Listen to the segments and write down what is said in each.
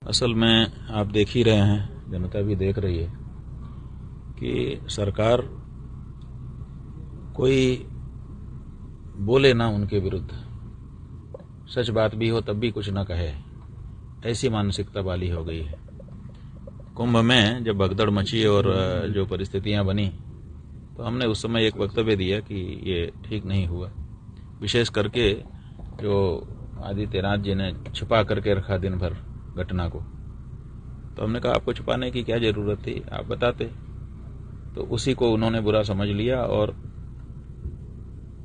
असल में आप देख ही रहे हैं, जनता भी देख रही है कि सरकार कोई बोले ना उनके विरुद्ध, सच बात भी हो तब भी कुछ ना कहे, ऐसी मानसिकता वाली हो गई है। कुंभ में जब भगदड़ मची और जो परिस्थितियां बनी, तो हमने उस समय एक वक्तव्य दिया कि ये ठीक नहीं हुआ। विशेष करके जो आदित्यनाथ जी ने छुपा करके रखा दिन भर घटना को, तो हमने कहा आपको छुपाने की क्या जरूरत थी, आप बताते। तो उसी को उन्होंने बुरा समझ लिया और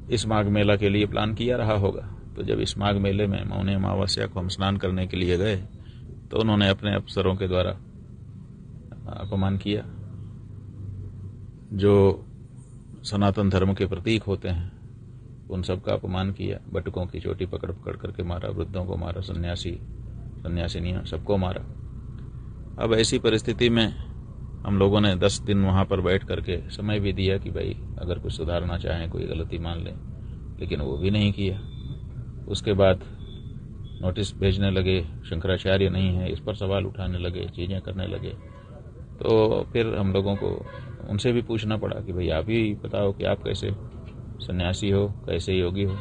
इस माघ मेला के लिए प्लान किया रहा होगा। तो जब इस माघ मेले में मौनी अमावस्या को हम स्नान करने के लिए गए, तो उन्होंने अपने अफसरों के द्वारा अपमान किया। जो सनातन धर्म के प्रतीक होते हैं उन सब का अपमान किया। बटुकों की चोटी पकड़ पकड़ करके मारा, वृद्धों को मारा, सन्यासिनियां सबको मारा। अब ऐसी परिस्थिति में हम लोगों ने 10 दिन वहां पर बैठ करके समय भी दिया कि भाई अगर कुछ सुधारना चाहें, कोई गलती मान लें, लेकिन वो भी नहीं किया। उसके बाद नोटिस भेजने लगे, शंकराचार्य नहीं है, इस पर सवाल उठाने लगे, चीज़ें करने लगे। तो फिर हम लोगों को उनसे भी पूछना पड़ा कि भाई आप ही बताओ कि आप कैसे सन्यासी हो, कैसे योगी हो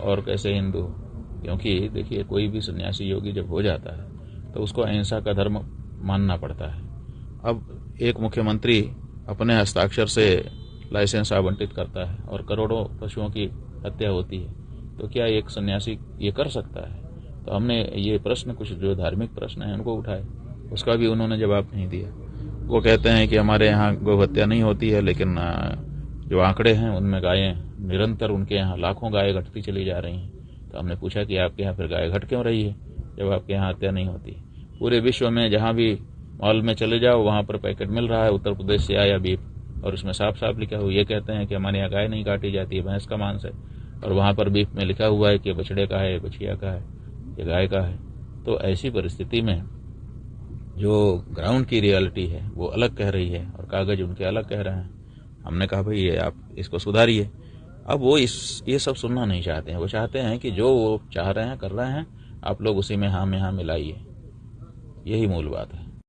और कैसे हिंदू हो। क्योंकि देखिए, कोई भी सन्यासी योगी जब हो जाता है तो उसको अहिंसा का धर्म मानना पड़ता है। अब एक मुख्यमंत्री अपने हस्ताक्षर से लाइसेंस आवंटित करता है और करोड़ों पशुओं की हत्या होती है, तो क्या एक सन्यासी ये कर सकता है? तो हमने ये प्रश्न, कुछ जो धार्मिक प्रश्न है उनको उठाए, उसका भी उन्होंने जवाब नहीं दिया। वो कहते हैं कि हमारे यहाँ गौ हत्या नहीं होती है, लेकिन जो आंकड़े हैं उनमें गायें निरंतर, उनके यहाँ लाखों गायें घटती चली जा रही हैं। तो हमने पूछा कि आपके यहाँ फिर गाय घट क्यों रही है जब आपके यहाँ हत्या नहीं होती? पूरे विश्व में जहाँ भी मॉल में चले जाओ वहाँ पर पैकेट मिल रहा है उत्तर प्रदेश से आया बीफ, और उसमें साफ साफ लिखा हुआ, ये कहते हैं कि हमारे यहाँ गाय नहीं काटी जाती है, भैंस का मांस है, और वहाँ पर बीफ में लिखा हुआ है कि बछड़े का है, बछिया का है, ये गाय का है। तो ऐसी परिस्थिति में जो ग्राउंड की रियलिटी है वो अलग कह रही है और कागज उनके अलग कह रहे हैं। हमने कहा भाई ये आप इसको सुधारिए। अब वो ये सब सुनना नहीं चाहते हैं। वो चाहते हैं कि जो वो चाह रहे हैं, कर रहे हैं, आप लोग उसी में हाँ मिलाइए। यही मूल बात है।